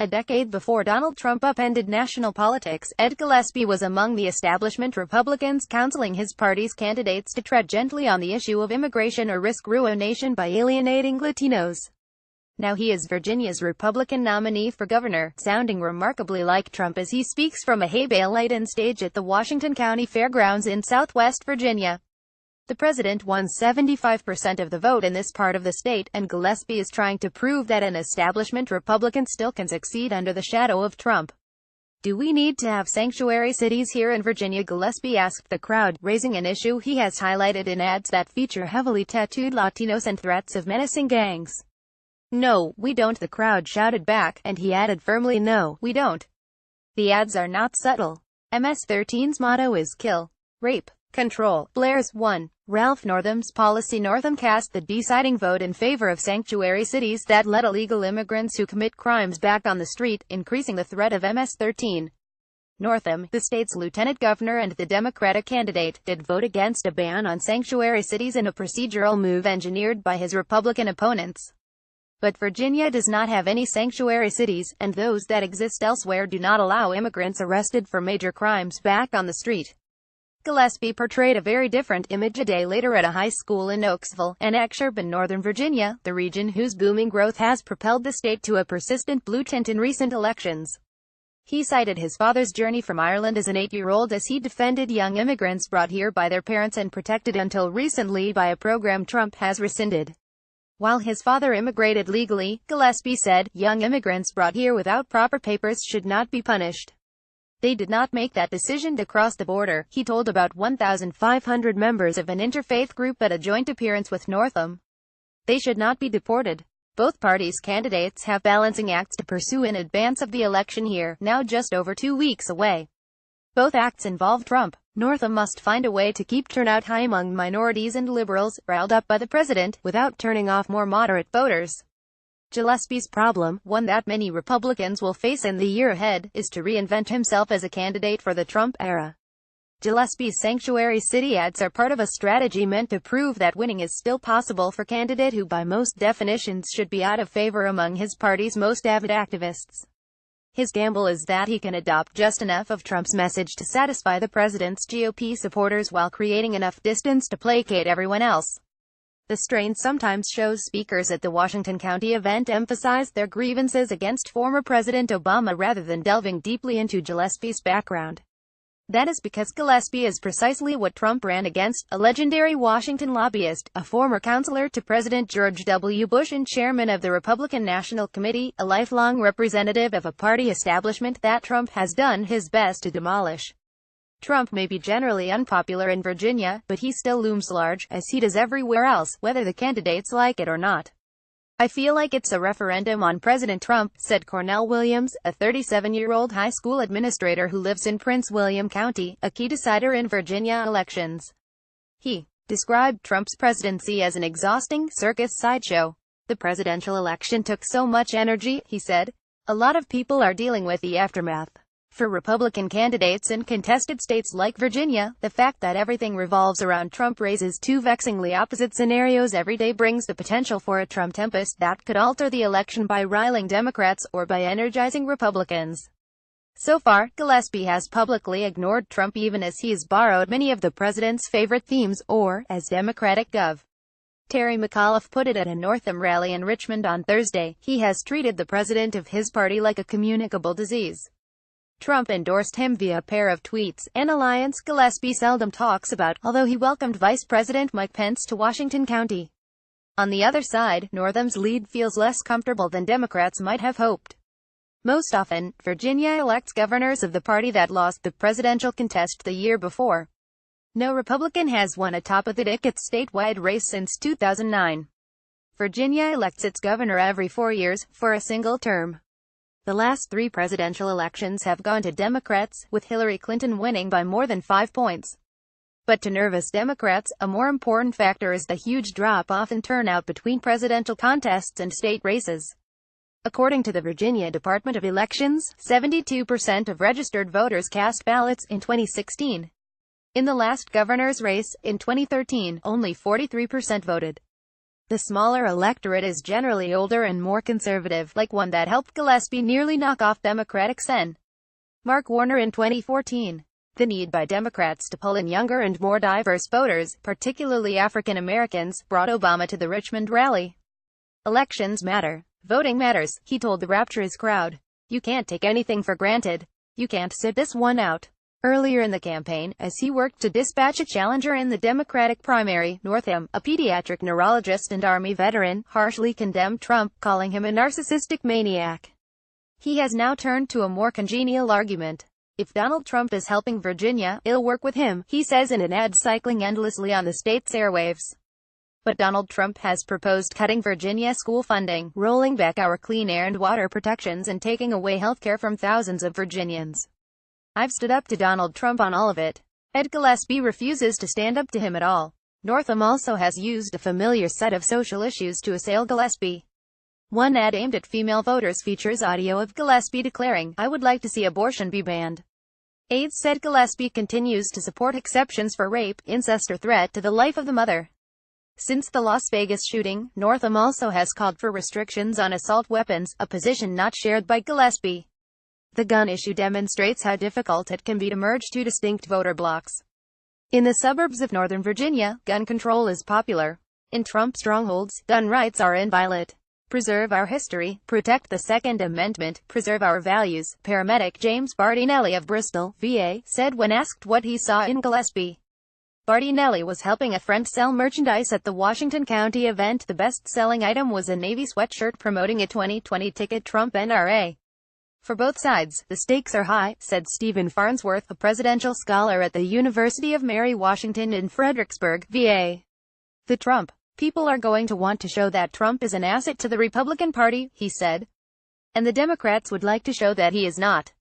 A decade before Donald Trump upended national politics, Ed Gillespie was among the establishment Republicans counseling his party's candidates to tread gently on the issue of immigration or risk ruination by alienating Latinos. Now he is Virginia's Republican nominee for governor, sounding remarkably like Trump as he speaks from a hay bale-laden stage at the Washington County Fairgrounds in southwest Virginia. The president won 75% of the vote in this part of the state, and Gillespie is trying to prove that an establishment Republican still can succeed under the shadow of Trump. Do we need to have sanctuary cities here in Virginia? Gillespie asked the crowd, raising an issue he has highlighted in ads that feature heavily tattooed Latinos and threats of menacing gangs. "No, we don't," the crowd shouted back, and he added firmly, "No, we don't." The ads are not subtle. MS-13's motto is kill, rape, control. Blair's won. Ralph Northam's policy. Northam cast the deciding vote in favor of sanctuary cities that let illegal immigrants who commit crimes back on the street, increasing the threat of MS-13. Northam, the state's lieutenant governor and the Democratic candidate, did vote against a ban on sanctuary cities in a procedural move engineered by his Republican opponents. But Virginia does not have any sanctuary cities, and those that exist elsewhere do not allow immigrants arrested for major crimes back on the street. Gillespie portrayed a very different image a day later at a high school in Oaksville, an exurb in northern Virginia, the region whose booming growth has propelled the state to a persistent blue tint in recent elections. He cited his father's journey from Ireland as an 8-year-old as he defended young immigrants brought here by their parents and protected until recently by a program Trump has rescinded. While his father immigrated legally, Gillespie said, young immigrants brought here without proper papers should not be punished. They did not make that decision to cross the border, he told about 1,500 members of an interfaith group at a joint appearance with Northam. They should not be deported. Both parties' candidates have balancing acts to pursue in advance of the election here, now just over 2 weeks away. Both acts involve Trump. Northam must find a way to keep turnout high among minorities and liberals, riled up by the president, without turning off more moderate voters. Gillespie's problem, one that many Republicans will face in the year ahead, is to reinvent himself as a candidate for the Trump era. Gillespie's sanctuary city ads are part of a strategy meant to prove that winning is still possible for a candidate who by most definitions should be out of favor among his party's most avid activists. His gamble is that he can adopt just enough of Trump's message to satisfy the president's GOP supporters while creating enough distance to placate everyone else. The strain sometimes shows speakers at the Washington County event emphasized their grievances against former President Obama rather than delving deeply into Gillespie's background. That is because Gillespie is precisely what Trump ran against, a legendary Washington lobbyist, a former counselor to President George W. Bush and chairman of the Republican National Committee, a lifelong representative of a party establishment that Trump has done his best to demolish. Trump may be generally unpopular in Virginia, but he still looms large, as he does everywhere else, whether the candidates like it or not. "I feel like it's a referendum on President Trump," said Cornell Williams, a 37-year-old high school administrator who lives in Prince William County, a key decider in Virginia elections. He described Trump's presidency as an exhausting circus sideshow. "The presidential election took so much energy," he said. "A lot of people are dealing with the aftermath. For Republican candidates in contested states like Virginia, the fact that everything revolves around Trump raises two vexingly opposite scenarios every day brings the potential for a Trump tempest that could alter the election by riling Democrats or by energizing Republicans." So far, Gillespie has publicly ignored Trump even as he has borrowed many of the president's favorite themes, or, as Democratic Gov. Terry McAuliffe put it at a Northam rally in Richmond on Thursday, he has treated the president of his party like a communicable disease. Trump endorsed him via a pair of tweets, an alliance Gillespie seldom talks about, although he welcomed Vice President Mike Pence to Washington County. On the other side, Northam's lead feels less comfortable than Democrats might have hoped. Most often, Virginia elects governors of the party that lost the presidential contest the year before. No Republican has won atop of the ticket's statewide race since 2009. Virginia elects its governor every 4 years, for a single term. The last 3 presidential elections have gone to Democrats, with Hillary Clinton winning by more than 5 points. But to nervous Democrats, a more important factor is the huge drop-off in turnout between presidential contests and state races. According to the Virginia Department of Elections, 72% of registered voters cast ballots in 2016. In the last governor's race, in 2013, only 43% voted. The smaller electorate is generally older and more conservative, like one that helped Gillespie nearly knock off Democratic Sen. Mark Warner in 2014. The need by Democrats to pull in younger and more diverse voters, particularly African Americans, brought Obama to the Richmond rally. Elections matter. Voting matters, he told the rapturous crowd. You can't take anything for granted. You can't sit this one out. Earlier in the campaign, as he worked to dispatch a challenger in the Democratic primary, Northam, a pediatric neurologist and Army veteran, harshly condemned Trump, calling him a narcissistic maniac. He has now turned to a more congenial argument. If Donald Trump is helping Virginia, it'll work with him, he says in an ad cycling endlessly on the state's airwaves. But Donald Trump has proposed cutting Virginia school funding, rolling back our clean air and water protections and taking away health care from thousands of Virginians. I've stood up to Donald Trump on all of it. Ed Gillespie refuses to stand up to him at all. Northam also has used a familiar set of social issues to assail Gillespie. One ad aimed at female voters features audio of Gillespie declaring, "I would like to see abortion be banned." Aides said Gillespie continues to support exceptions for rape, incest or threat to the life of the mother. Since the Las Vegas shooting, Northam also has called for restrictions on assault weapons, a position not shared by Gillespie. The gun issue demonstrates how difficult it can be to merge two distinct voter blocs. In the suburbs of Northern Virginia, gun control is popular. In Trump strongholds, gun rights are inviolate. Preserve our history, protect the Second Amendment, preserve our values, paramedic James Bardinelli of Bristol, VA, said when asked what he saw in Gillespie. Bardinelli was helping a friend sell merchandise at the Washington County event. The best-selling item was a Navy sweatshirt promoting a 2020 ticket Trump NRA. For both sides, the stakes are high, said Stephen Farnsworth, a presidential scholar at the University of Mary Washington in Fredericksburg, VA. The Trump people are going to want to show that Trump is an asset to the Republican Party, he said. And the Democrats would like to show that he is not.